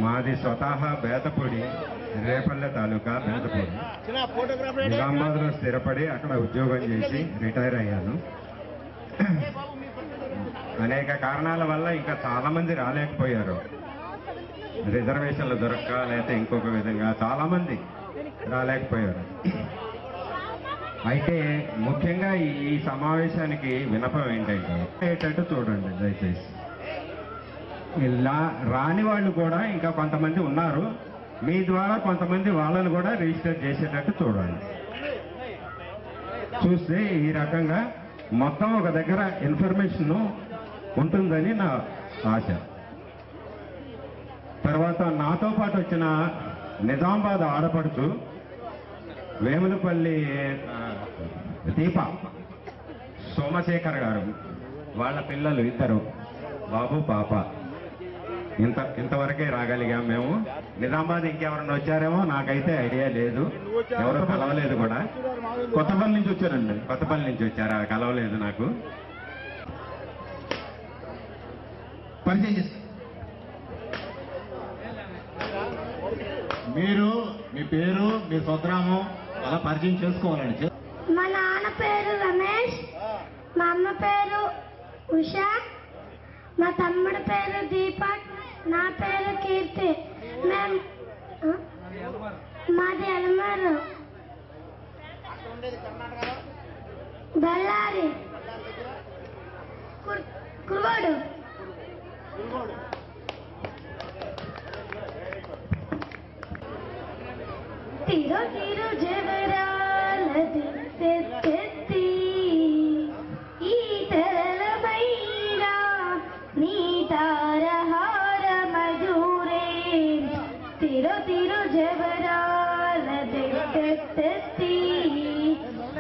మాది స్వతహా బేతపూడి, రేపల్లె తాలూకా బేతపూడి. నిజామాబాద్లో స్థిరపడి అక్కడ ఉద్యోగం చేసి రిటైర్ అయ్యాను. అనేక కారణాల వల్ల ఇంకా చాలా మంది రాలేకపోయారు. రిజర్వేషన్లు దొరక్క లేకపోతే ఇంకొక విధంగా చాలా మంది రాలేకపోయారు. అయితే ముఖ్యంగా ఈ సమావేశానికి విన్నపం ఏంటంటే చూడండి దయచేసి. ఇలా రాని వాళ్ళు కూడా ఇంకా కొంతమంది ఉన్నారు. మీ ద్వారా కొంతమంది వాళ్ళను కూడా రిజిస్టర్ చేసేటట్టు చూడండి. చూస్తే ఈ రకంగా మొత్తం ఒక దగ్గర ఇన్ఫర్మేషన్ ఉంటుందని నా ఆశ. తర్వాత నాతో పాటు వచ్చిన నిజామాబాద్ ఆడపడుచు వేములపల్లి దీప సోమశేఖర్ గారు, వాళ్ళ పిల్లలు ఇద్దరు, బాబు పాప. ఇంతవరకే రాగలిగాం మేము. నిజామాబాద్ ఇంకెవరన్నా వచ్చారేమో నాకైతే ఐడియా లేదు, ఎవరు కలవలేదు కూడా. కొత్తపల్లి నుంచి వచ్చారండి. కొత్తపల్లి నుంచి వచ్చారా? కలవలేదు నాకు. పరిచయం చేస్తారు. మీరు మీ పేరు, మీ స్వగ్రామం అలా పరిచయం చేసుకోవాలండి. మా నాన్న పేరు రమేష్, మా అమ్మ పేరు ఉషా, మా తమ్ముడు పేరు దీపక్, నా పేరు కీర్తి. మాది అలమారు, బళ్ళారి, కుర్వాడు. తీరో తీరో జవరాలది తెత్తి ఈ తెరలమైరా నీ తారహార మధురే. తీరో తీరో జవరాలది తెత్తి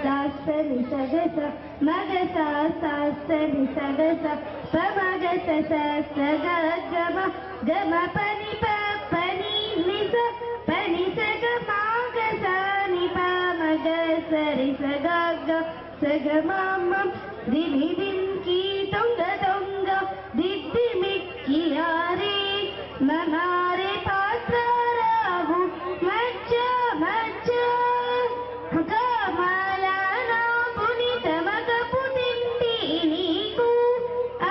సాస్తని సగస మగస సాస్తని సగస పమగస సగ గమ గమ పని పని నిస పని సగ మాగ సాని పమగ సరి సగ గ సగ మామ దిని దింకి తొంగ తొంగ దిద్ది మిక్కి ఆరే మనారే పాత్రారావు మచ్చ మచ్చ కమలనా పునిత మగపు తింటి నీకు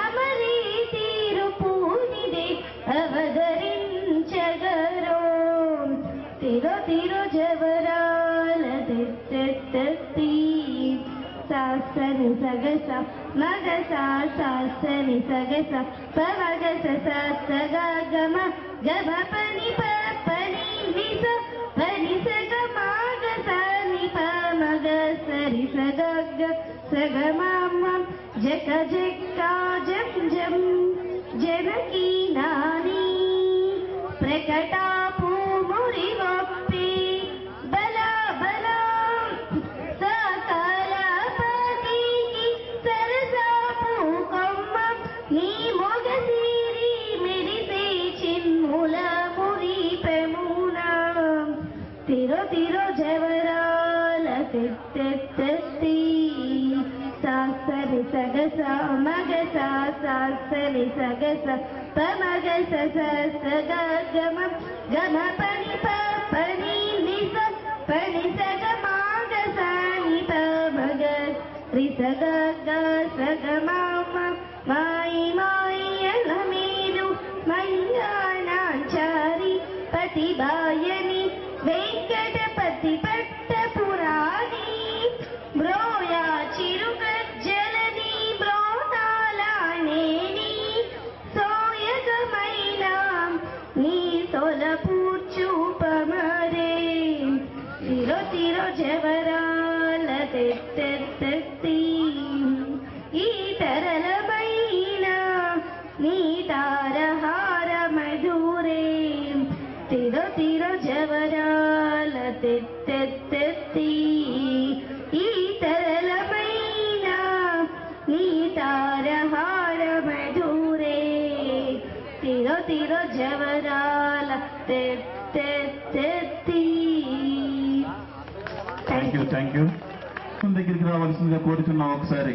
అమరీ తీరు పూనిదే అవతరించగరో. తీరో తీరో జవరాల తెత్తి సాస్తని సగస మగస సాస్తని సగస పమగస సగ గమ గమ పని పని నిస పని సగ మాగ సాని పమగ సరి సగ గ సగ మామ జక జక్క జం జం జనకీ నాని ప్రకటాపు మురి వప్పి బల బల సకల పతికి సరసాపు కొమ్మ నీ మొగ సిరి మెరిసే చిన్ముల మురి పెమునా. తీరో తీరో జవరాల తెత్తి సాస్తని సగస మగస సాస్తని సగస పమగస సగ గమ గమ పని పని నిస పని సగ మాగ సాని పమగ రి సగ గ సగ మామ మాయి మాయి ఎలమేలు మంగళాచారి పతిబాయని వెంకటపతి పట్ట పురాణి బ్రోయా చిరుక జలని బ్రోతాలనేని సోయగమైన నీ తొల పూర్చూపమరే. తీరో తీరో జవరాల తెత్తి ఈ తరలమైన నీ తారహార మధురే. తీరో తీరో జవరాల తెత్తి ఈ తరలమైన నీ తారహార మధురే. తీరో తీరో జవరాల తెత్తి. Thank you. దగ్గరికి రావాల్సిందిగా కోరుతున్నాం. ఒకసారి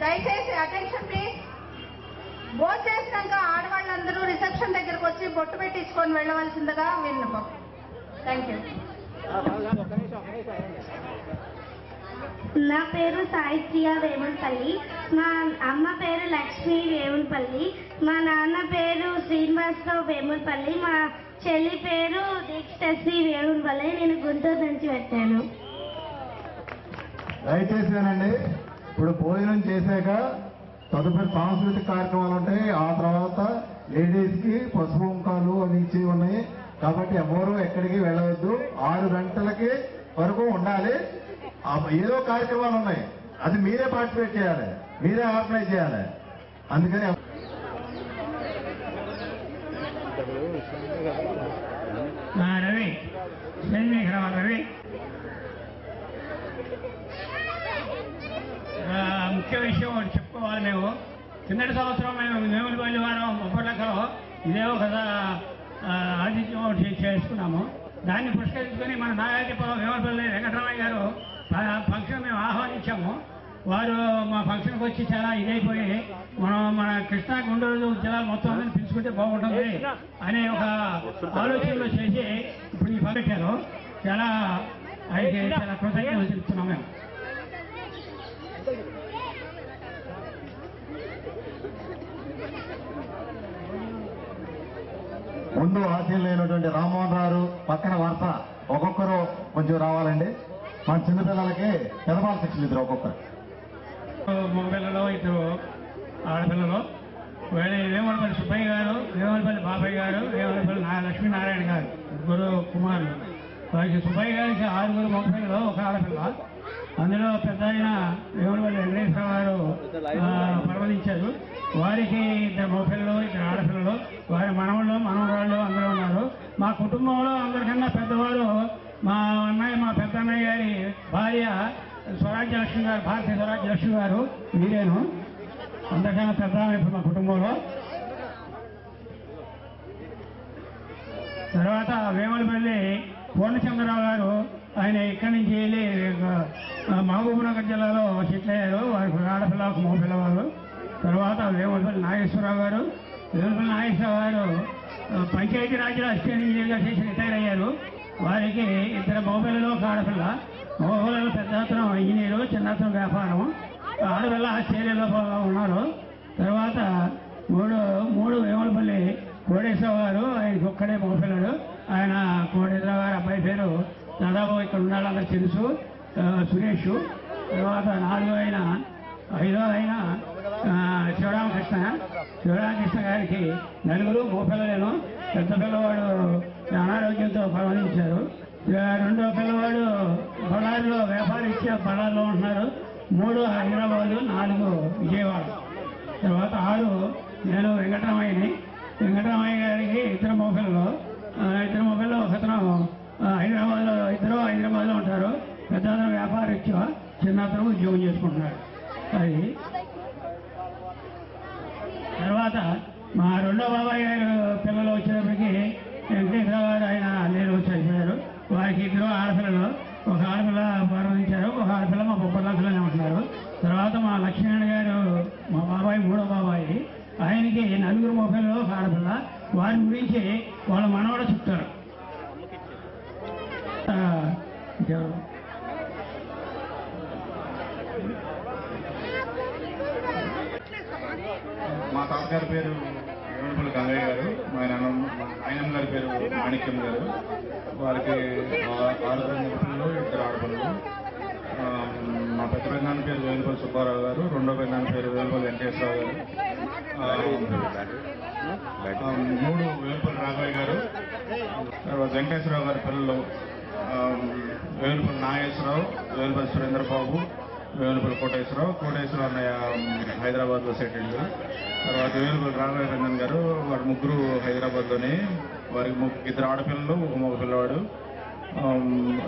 దయచేసి అటెన్షన్ ప్లీజ్. భోజనం చేసినాక ఆడవాళ్ళందరూ రిసెప్షన్ దగ్గరకు వచ్చి బొట్టు పెట్టించుకొని వెళ్ళవలసిందిగా విన్నపం. Thank you. నా పేరు సాయి ప్రియా వేములపల్లి. మా అమ్మ పేరు లక్ష్మి వేములపల్లి. మా నాన్న పేరు శ్రీనివాసరావు వేములపల్లి. మా చెల్లి పేరు దీక్షశ్రీ వేములపల్లి. నేను గుంటూరు నుంచి వచ్చాను. దయచేసి వినండి. ఇప్పుడు భోజనం చేశాక తదుపరి సాంస్కృతిక కార్యక్రమాలు ఉంటాయి. ఆ తర్వాత లేడీస్ కి పసుపు కుంకాలు అవి ఇచ్చి ఉన్నాయి. కాబట్టి ఎవరు ఎక్కడికి వెళ్ళవద్దు. 6 గంటలకి వరకు ఉండాలి. ఏదో కార్యక్రమాలు ఉన్నాయి, అది మీరే పార్టిసిపేట్ చేయాలి, మీరే ఆర్గనైజ్ చేయాలి. అందుకని రవి రవి ముఖ్య విషయం ఒకటి చెప్పుకోవాలి. మేము కిందటి సంవత్సరం మేము వేములపల్లి వారం బొబ్బర్లకలో ఇదే ఒక ఆతిథ్యం ఒకటి చేసుకున్నాము. దాన్ని పురస్కరించుకొని మన నాగార్జునపురం వేములపల్లి వెంకటరామయ్య గారు ఫంక్షన్ మేము ఆహ్వానించాము. వారు మా ఫంక్షన్కి వచ్చి చాలా ఇదైపోయి మన కృష్ణా గుంటూరు జిల్లా మొత్తం అందరినీ పిలుచుకుంటే బాగుంటుంది అనే ఒక ఆలోచనలో చేసి ఇప్పుడు ఈ పెట్టారు. చాలా ఆయనకి చాలా కృతజ్ఞతలు తెలుపుతున్నాం మేము. ముందు ఆశయం లేనటువంటి రామ్మోహన్ రావు పక్కన వరుస ఒక్కొక్కరు కొంచెం రావాలండి. మన చిన్నపిల్లలకి పెదపాల శిక్షణ ఇద్దరు ఒక్కొక్కరు. మగపిల్లలో 2 ఆడపిల్లలు. వేములపల్లి సుబ్బయ్య గారు, వేములపల్లి బాబాయ్ గారు, వేములపల్లి లక్ష్మీనారాయణ గారు 2 కుమారులు. వారికి సుబ్బయ్య గారికి 6 మగపిల్లలు, 1 ఆడపిల్ల. అందులో పెద్ద ఆయన వేములపల్లి వెంకటేశ్వర గారు పరమదించారు. వారికి 2 మగపిల్లలు, 2 ఆడపిల్లలు. వారి మనవళ్ళు మనవరాళ్ళు అందరూ ఉన్నారు. మా కుటుంబంలో అందరికన్నా పెద్దవారు మా అన్నయ్య, మా పెద్ద అన్నయ్య గారి భార్య స్వరాజ్యలక్ష్మి గారు, భారతీయ స్వరాజ్యలక్ష్మి గారు వీరేను. అందరికన్నా పెద్ద ఇప్పుడు మా కుటుంబంలో. తర్వాత వేములపల్లి పూర్ణచంద్రరావు గారు, ఆయన ఇక్కడి నుంచి వెళ్ళి మహబూబ్నగర్ జిల్లాలో సెటిల్ అయ్యారు. వారికి ఆడపిల్ల, 1 మగపిల్లవారు. తర్వాత వేములపల్లి నాగేశ్వరరావు గారు, వేములపల్లి నాగేశ్వరరావు గారు పంచాయతీరాజ్లో అసిస్టెంట్ ఇంజనీర్గా చేసి రిటైర్ అయ్యారు. వారికి 2 మగపిల్లలు, 1 ఆడపిల్ల. మగపిల్లలు పెద్ద అతను ఇంజనీరు, చిన్న అతను వ్యాపారం. ఆడపిల్ల ఆస్ట్రేలియాలో ఉన్నారు. తర్వాత 3 వేములపల్లి కోటేశ్వర గారు, ఆయనకి ఒక్కడే మగపిల్లడు. ఆయన కోటేశ్వర గారు అబ్బాయి పేరు దాదాపు ఇక్కడ ఉండాలి అందరికి తెలుసు, సురేష్. తర్వాత 4వ ఆయన 5వ ఆయన శివరామకృష్ణ గారికి 4 మగపిల్లలేను. పెద్ద పిల్లవాడు అనారోగ్యంతో పరమదించారు. 2వ పిల్లవాడు బళ్ళారిలో వ్యాపారరీత్యా బళ్ళారిలో ఉంటున్నారు. 3 హైదరాబాదు, 4 విజయవాడ. తర్వాత 6 నేను వెంకటరామయ్యని. వెంకటరామయ్య గారికి 2 మగపిల్లలు. 2 మగపిల్లలు, ఒకతను హైదరాబాద్లో, 2 హైదరాబాద్లో ఉంటారు. పెద్ద అతను వ్యాపారరీత్యా, చిన్న అతను ఉద్యోగం చేసుకుంటున్నాడు. అది తర్వాత మా 2వ బాబాయ్ గారు పిల్లలు వచ్చేటప్పటికి వెంకటేశ్వర గారు ఆయన లేరు, చనిపోయారు. వారికి 2 ఆడపిల్లలు, 1 ఆడపిల్ల ప్రారంభించారు, 1 ఆడపిల్ల మా బొబ్బర్లంకలోనే ఉంటున్నారు. తర్వాత మా లక్ష్మీనారాయణ గారు మా బాబాయ్, 3వ బాబాయి. ఆయనకి 4 మగపిల్లలు, 1 ఆడపిల్ల. వారి గురించి వాళ్ళ మనవడ చెప్తారు. మా తాతగారి పేరు వేములపల్లి గంగయ్య గారు, మా ఆయనమ్మ గారి పేరు మాణిక్యం గారు. వారికి 6 మగపిల్లలు, 2 ఆడపిల్లలు. మా పెద్ద పెద్దనాన్న పేరు వేములపల్లి సుబ్బారావు గారు, 2వ పెద్దనాన్న పేరు వేములపల్లి వెంకటేశ్వరరావు గారు. 3 వేములపల్లి రాఘవయ్య గారు. తర్వాత వెంకటేశ్వరరావు గారి పిల్లలు వేములపల్లి నాగేశ్వరరావు, వేములపల్లి సురేంద్రబాబు, వేములపల్లి కోటేశ్వరరావు అన్నయ్య హైదరాబాద్లో సెటిల్డ్. తర్వాత వేములపల్లి రాఘవయ్య రంగన్ గారు, వారి 3 హైదరాబాద్లోనే. వారికి 2 ఆడపిల్లలు, 1 మగ పిల్లవాడు.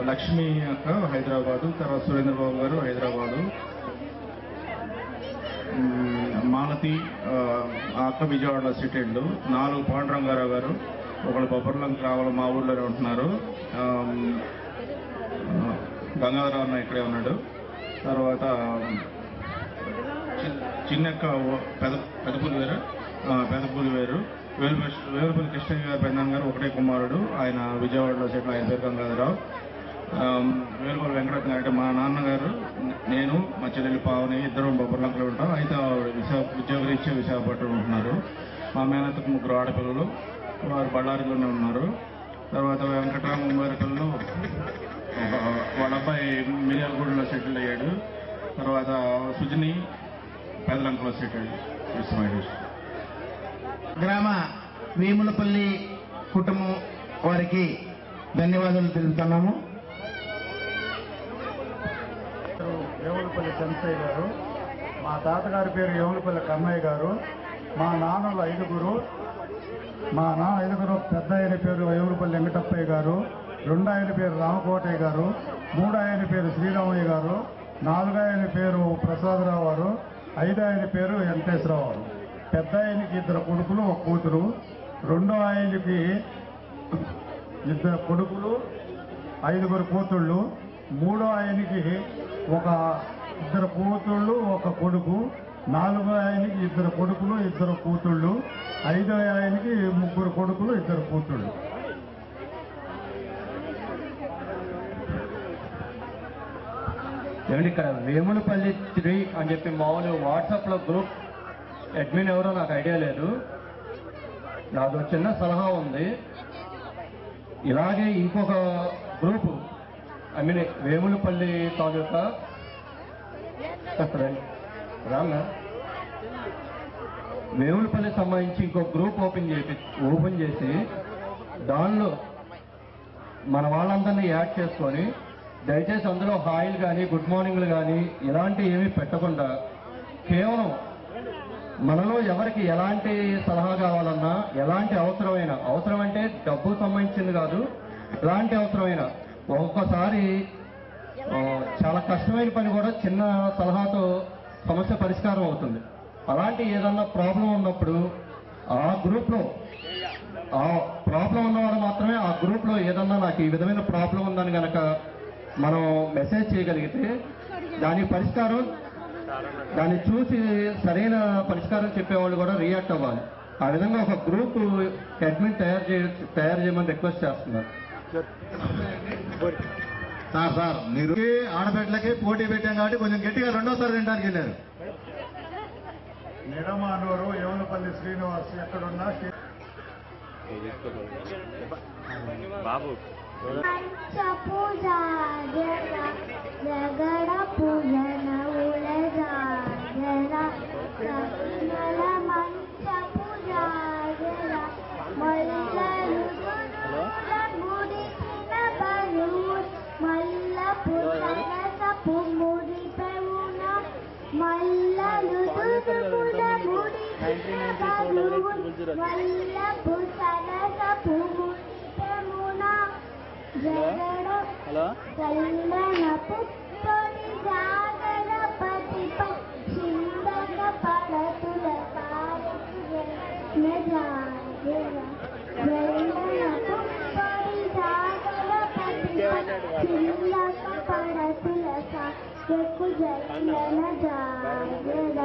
లక్ష్మి అక్క హైదరాబాదు. తర్వాత సురేంద్రబాబు గారు హైదరాబాదు. మాలతి ఆ అక్క విజయవాడలో సెటిల్డ్. 4 పాండురంగారావు గారు, ఒకళ్ళు బొబ్బర్లంక రావాలి, మా ఊళ్ళోనే ఉంటున్నారు. గంగాధరరావు అన్న ఇక్కడే ఉన్నాడు. తర్వాత చిన్నక్క పెదపులివేరు వేలుపల్లి కృష్ణయ్య గారు పెద్దనాన్న గారు ఒకటే కుమారుడు. ఆయన విజయవాడలో సెటిల్. ఆయన పేరు గంగాధరరావు. వేలుపల్లి వెంకటరత్న అంటే మా నాన్నగారు, నేను, మా చెల్లెలు పావని ఇద్దరు బొబ్బర్లంకలో ఉంటాం. అయితే ఉద్యోగరీత్యా విశాఖపట్నం ఉంటున్నారు. మా మేనత్తకు 3 ఆడపిల్లలు, వారు బళ్ళారిలోనే ఉన్నారు. తర్వాత వెంకటరామ ఉమ్మరికల్లో వాళ్ళ అబ్బాయి మిర్యాలగూడలో సెటిల్ అయ్యాడు. తర్వాత సుజని పెదలంకలో సెటిల్. గ్రామ వేములపల్లి కుటుంబం వారికి ధన్యవాదాలు తెలుపుతున్నాము. వేములపల్లి చంద్రయ్య గారు, మా తాతగారి పేరు వేములపల్లి కన్నయ్య గారు, మా నాన్నలు 5. మా నాన్న 5. పెద్ద ఆయన పేరు వేములపల్లి వెంకటప్పయ్య గారు, 2 ఆయన పేరు రామకోటయ్య గారు, 3 ఆయన పేరు శ్రీరామయ్య గారు, 4 ఆయన పేరు ప్రసాదరావు గారు, 5 ఆయన పేరు వెంకటేశ్వరరావు గారు. పెద్ద ఆయనకి 2 కొడుకులు 1 కూతురు, 2 ఆయనకి 2 కొడుకులు 5 కూతుళ్ళు, 3 ఆయనకి 2 కూతుళ్ళు 1 కొడుకు, 4 ఆయనకి 2 కొడుకులు 2 కూతుళ్ళు, 5 ఆయనకి 3 కొడుకులు 2 కూతుళ్ళు. ఏమండి ఇక్కడ వేములపల్లి 3 అని చెప్పి మామూలు వాట్సాప్లో గ్రూప్ అడ్మిన్ ఎవరో నాకు ఐడియా లేదు. నాదో చిన్న సలహా ఉంది. ఇలాగే ఇంకొక గ్రూపు వేములపల్లి తాలూకా రామ్నా వేములపల్లి సంబంధించి ఇంకో గ్రూప్ ఓపెన్ చేసి దానిలో మన వాళ్ళందరినీ యాడ్ చేసుకొని దయచేసి అందులో హాయిలు కానీ గుడ్ మార్నింగ్లు కానీ ఇలాంటివి ఏమీ పెట్టకుండా కేవలం మనలో ఎవరికి ఎలాంటి సలహా కావాలన్నా, ఎలాంటి అవసరం అంటే డబ్బు సంబంధించింది కాదు, ఎలాంటి అవసరమైన ఒక్కొక్కసారి చాలా కష్టమైన పని కూడా చిన్న సలహాతో సమస్య పరిష్కారం అవుతుంది. అలాంటి ఏదన్నా ప్రాబ్లం ఉన్నప్పుడు ఆ గ్రూప్లో ఆ ప్రాబ్లం ఉన్నవాడు మాత్రమే ఆ గ్రూప్లో ఏదన్నా నాకు ఈ విధమైన ప్రాబ్లం ఉందని కనుక మనం మెసేజ్ చేయగలిగితే దాన్ని చూసి సరైన పరిష్కారం చెప్పేవాళ్ళు కూడా రియాక్ట్ అవ్వాలి. ఆ విధంగా ఒక గ్రూప్ అడ్మిన్ తయారు చేయమని రిక్వెస్ట్ చేస్తున్నారు. సార్ మీరు ఆడబిడ్డలకి పోటీ పెట్టాం కాబట్టి కొంచెం గట్టిగా 2వ సారి తినడానికి వెళ్ళారు. నిడమానూరు వేములపల్లి శ్రీనివాస్ ఎక్కడున్నా పంచ పూజ జగడ పూజన ఉలజాగర కపినల మంచ పూజ మల్లలు ముడిచిన బరువు మల్ల పుసరసపు ముడి పెవున మల్లలు దుదుకుల ముడిచిన బరువు మల్ల పుసరసపు ముడి పెవున జగడ చల్లన పుప్పొడి జాగర పతిపై చిందక పడతుల చల్లన పుప్పొడి జాగర పతిపై చిందక పడతుల ఎక్కు జల్లన జాగర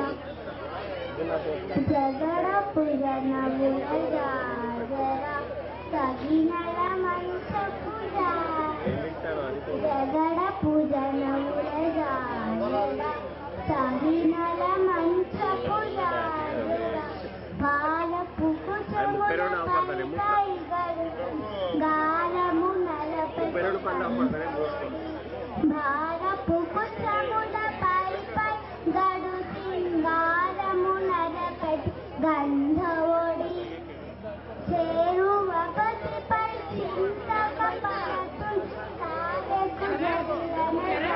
జగడ పుజన జాగర సగినల మంచ పూజ జగడ పూజన సగినల మంచ పూజ బాలపు కుచముల పై గాలము నలపై బాలపు కుచముల పై గడు సింగారము నరపెట్టి గంధవడి చేరువ పతిపై చింతక పడతు సాగెకు జగన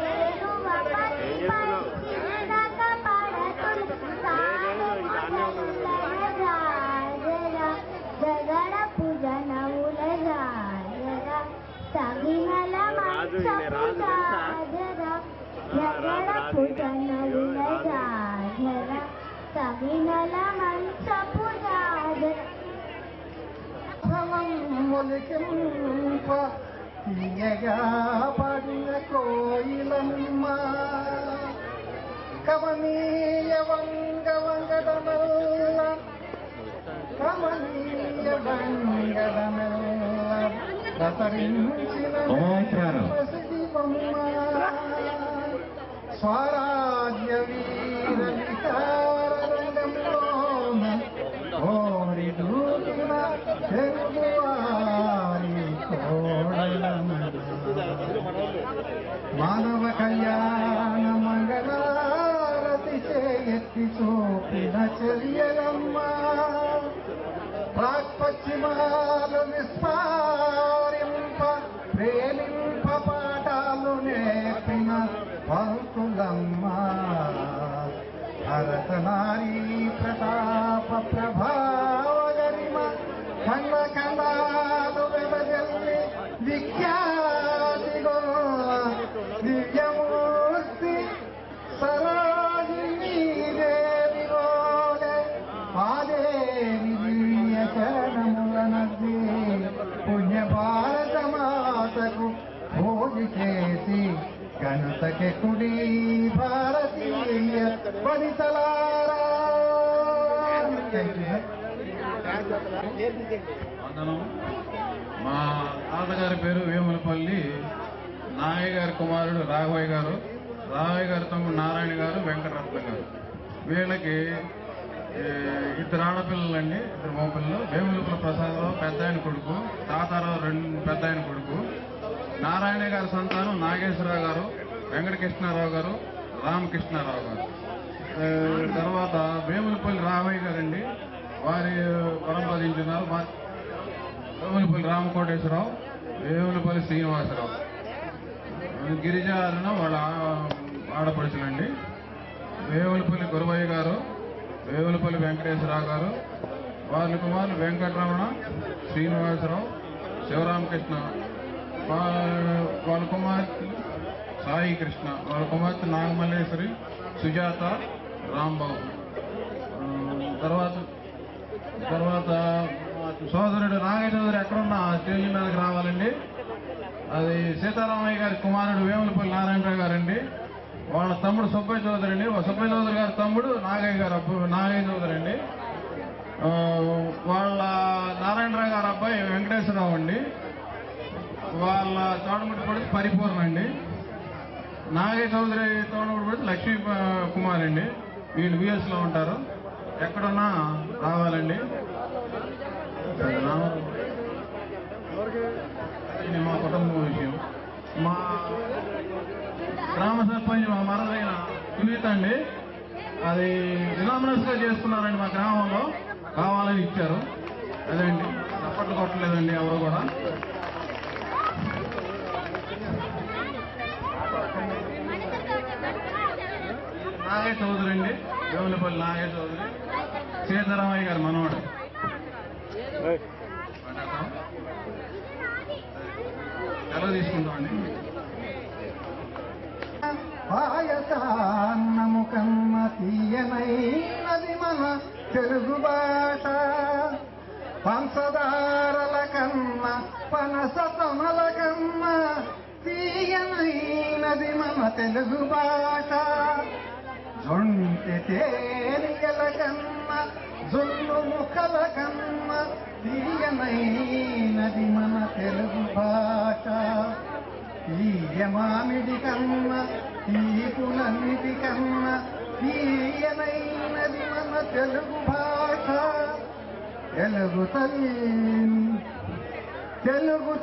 చేరువ పతిపై చింతక పడతు సాగెకు జగడ పూజన ఉలజాగర సగినల మంచ పూజాగర జగడ పూజన ఉలజాగర సగినల మంచ పూజాగర తీయగా పడిన కోయిలమ్మ కమనీయ వంగ వంగడమెల్ల కమనీయ వంగడమెల్ల ప్రసరించిన స్వరాజ్య వీర వికారంగంలోన ఓరి దూకిన తెలుగువారి మానవ కళ్యాణ మంగళారతి చేయెత్తి చూపిన చెరియలమ్మ ప్రాక్పశ్చిమాలు విస్మారింప ప్రేమింప పాఠాలు నేర్పిన పంతులమ్మ భరత నారీ ప్రతాప ప్రభావగరిమ ఖండ ఖండాలు వెదజల్లి విఖ్యాతిగో దివ్యమూర్తి సరోజినీ దేవిగోడే ఆదేవి దివ్య చరణములనద్ది పుణ్య భారత మాతకు పూజ చేసి గణతకి కుడి భారతీయ వనితలారా. వందనం. మా తాతగారి పేరు వేములపల్లి నాగయ్య గారి కుమారుడు రాఘవయ్య గారు, రాఘవయ్య గారి తమ్ముడు నారాయణ గారు, వెంకటరత్న గారు. వీళ్ళకి ఇద్దరు ఆడపిల్లలండి, ఇద్దరు మగపిల్లలు. వేములపల్లి ప్రసాదరావు పెద్ద ఆయన కొడుకు, తాతారావు పెద్ద ఆయన కొడుకు. నారాయణ గారి సంతానం నాగేశ్వరరావు గారు, వెంకటకృష్ణారావు గారు, రామకృష్ణారావు గారు. తర్వాత వేములపల్లి రామయ్య గారండి, వారి పరంపదించున్నారు. వేములపల్లి రామకోటేశ్వరరావు, వేములపల్లి శ్రీనివాసరావు. గిరిజారణ వాళ్ళ ఆడపడుచులండి. వేములపల్లి గురవయ్య గారు, వేములపల్లి వెంకటేశ్వరరావు గారు, వాళ్ళ కుమారులు వెంకటరమణ, శ్రీనివాసరావు, శివరామకృష్ణ. వాళ్ళ కుమార్తె సాయి కృష్ణ, వాళ్ళ కుమార్తె నాగమల్లేశ్వరి, సుజాత, రాంబాబు. తర్వాత సోదరుడు నాగయ్య చౌదరి ఎక్కడున్నా స్టేజ్ మీదకి రావాలండి. అది సీతారామయ్య గారి కుమారుడు వేములపల్లి నారాయణరావు గారండి. వాళ్ళ తమ్ముడు సుబ్బయ్య చౌదరి అండి. సుబ్బయ్య చౌదరి గారి తమ్ముడు నాగయ్య చౌదరి అండి. వాళ్ళ నారాయణరావు గారి అబ్బాయి వెంకటేశ్వరరావు అండి. వాళ్ళ తోడముడి పడితే పరిపూర్ణ అండి. నాగయ్య చౌదరి తోడముడి పడితే లక్ష్మీ కుమార్ అండి. వీళ్ళు విఎస్లో ఉంటారు. ఎక్కడున్నా రావాలండి. ఇది మా కుటుంబం విషయం. మా గ్రామ సర్పంచ్ మా మరదైన సునీత అండి, అది ఇనామరస్గా చేసుకున్నారండి. మా గ్రామంలో కావాలని ఇచ్చారు. అదేండి, చప్పట్లు కొట్టలేదండి ఎవరు కూడా. నాగయ్య చౌదరి అండి, వేములపల్లి నాగయ్య చౌదరి, సీతారామయ్య గారి మనవడు. సెలవు తీసుకుంటామండి. పాయసాన్నము కన్న తీయనైనది మన తెలుగు భాష, పంచదారల కన్న పనసతమల కన్న తీయనైనది మన తెలుగు భాష, జొంటి తేలికల కన్న జొల్లు ముఖల కన్న తీయనైనది మన తెలుగు భాష, తీయ మామిడి కన్న తీపులన్నిటి కన్న తీయనైనది మన తెలుగు భాష, తెలుగు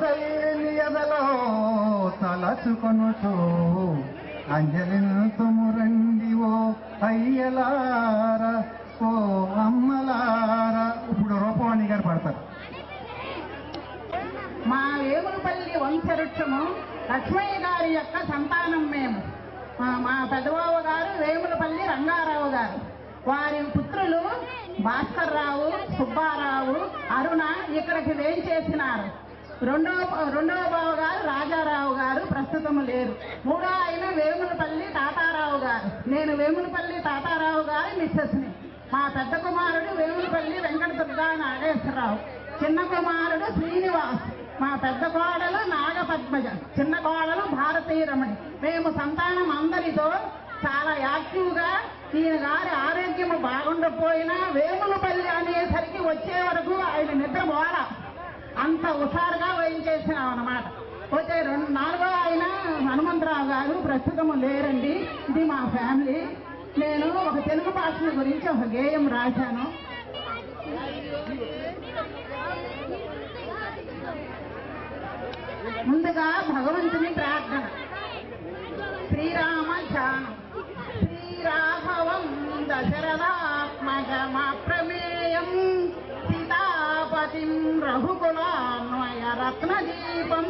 తల్లిని ఎదలో తలచుకొనుచు అంజలింతుము రండి ఓ అయ్యలారా, ఓ అమ్మలారా. ఇప్పుడు రూపవాణి గారు పడతారు. మా వేములపల్లి వంశవృక్షము లక్ష్మయ్య గారి యొక్క సంతానం మేము. మా పెదబావ గారు వేములపల్లి రంగారావు గారు, వారి పుత్రులు భాస్కర్రావు, సుబ్బారావు, అరుణ ఇక్కడికి వేయించేసినారు. రెండవ బావ గారు రాజారావు గారు ప్రస్తుతం లేరు. మూడో ఆయన వేములపల్లి తాతారావు గారు. నేను వేములపల్లి తాతారావు గారి మిస్సెస్ని. మా పెద్ద కుమారుడు వేములపల్లి వెంకటదుర్గా నాగేశ్వరరావు, చిన్న కుమారుడు శ్రీనివాస్, మా పెద్ద కోడలు నాగపద్మజ, చిన్న కోడలు భారతీరమణి. మేము సంతానం అందరితో చాలా యాక్టివ్గా ఈయన గారి ఆరోగ్యం బాగుండకపోయినా వేములపల్లి అనేసరికి వచ్చే వరకు ఆయన నిద్ర పోవాల అంత హుషారుగా వేయించేసినాం అన్నమాట. పోతే 4వ ఆయన హనుమంతరావు గారు ప్రస్తుతం లేరండి. ఇది మా ఫ్యామిలీ. నేను ఒక తెలుగు భాషల గురించి ఒక గేయం రాశాను. ముందుగా భగవంతుని ప్రార్థన. శ్రీరామ ధ్యానం. శ్రీరాఘవం దశరథాత్మజమప్రమేయం సీతాపతిం రఘుకులాన్వయ రత్నదీపం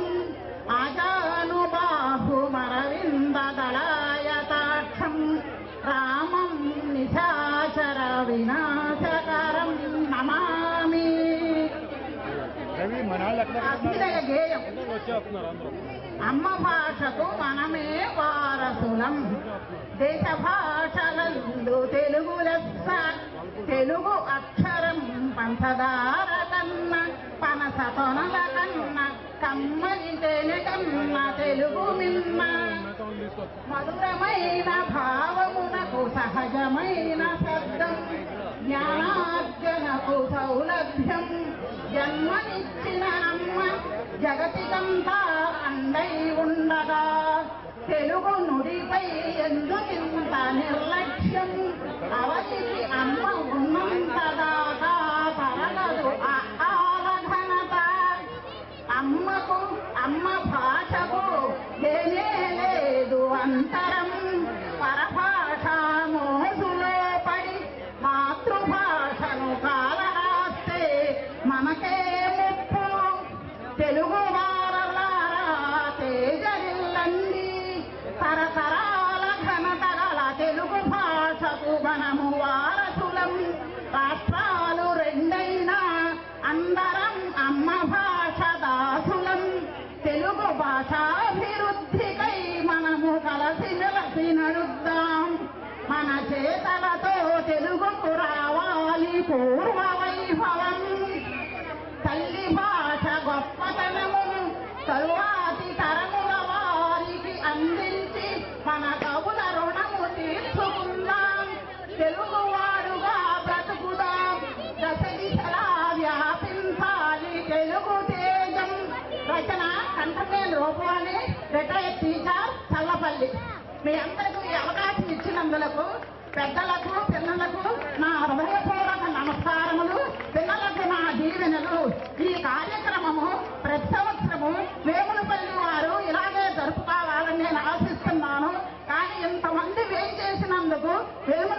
ఆజానుబాహుమరవిందదళాయతాక్షం రామం నిశాచర వినాశకరం నమామి. అభ్యుదయ గేయం. అమ్మ భాషకు మనమే వారసులం. దేశ భాషలందు తెలుగు లెస్స. తెలుగు అక్షరం పంచదార కన్నా పనస తొనల కన్నా కమ్మని తేనె కన్నా తెలుగు మిన్న. మధురమైన భావమునకు సహజమైన శబ్దం జ్ఞానార్జనకు సౌలభ్యం. జన్మనిచ్చిన అమ్మ జగతికంతా అండై ఉండగా తెలుగు నుడిపై ఎందుకింత నిర్లక్ష్యం. అవతికి అమ్మ ఉన్నంతదాకా తరగదు ఆలఘనత. అమ్మకు అమ్మ భాషకు లేనే లేదు అంతరం. పరభాష మోసులో పడి మాతృభాషను కాలరాస్తే మనకే ముప్పు. తెలుగు వారలారా తేజరిల్లండి. తరతరాల ఘనత గల తెలుగు భాషకు మనము వారసులం. రాష్ట్రాలు రెండైనా అందరం అమ్మ భాష దాసులం. తెలుగు భాషాభివృద్ధికై మనము కలిసి నడుద్దాం. మన చేతలతో తెలుగుకు రావాలి పూర్వ వైభవం. తల్లి భాష గొప్పతనమును తరువాతి తరముల వారికి అందించి మన కవుల రుణము తీర్చుకుందాం. తెలుగువాడుగా బ్రతుకుదాం. దశ దిశలా వ్యాపించాలి తెలుగు తేజం. రచన కంటమేలు రూపాన్ని రిటైర్డ్ టీచర్ చల్లపల్లి. మీ అందరికీ ఈ అవకాశం ఇచ్చినందులకు పెద్దలకు పిల్లలకు నా హృదయపూర్వక నమస్కారములు. పిల్లలకు నా దీవెనలు. ఈ కార్యక్రమము ప్రతి సంవత్సరము వేములపల్లి వారు ఇలాగే జరుపుకోవాలని నేను ఆశిస్తున్నాను. కానీ ఇంతమంది వేయి చేసినందుకు వేముల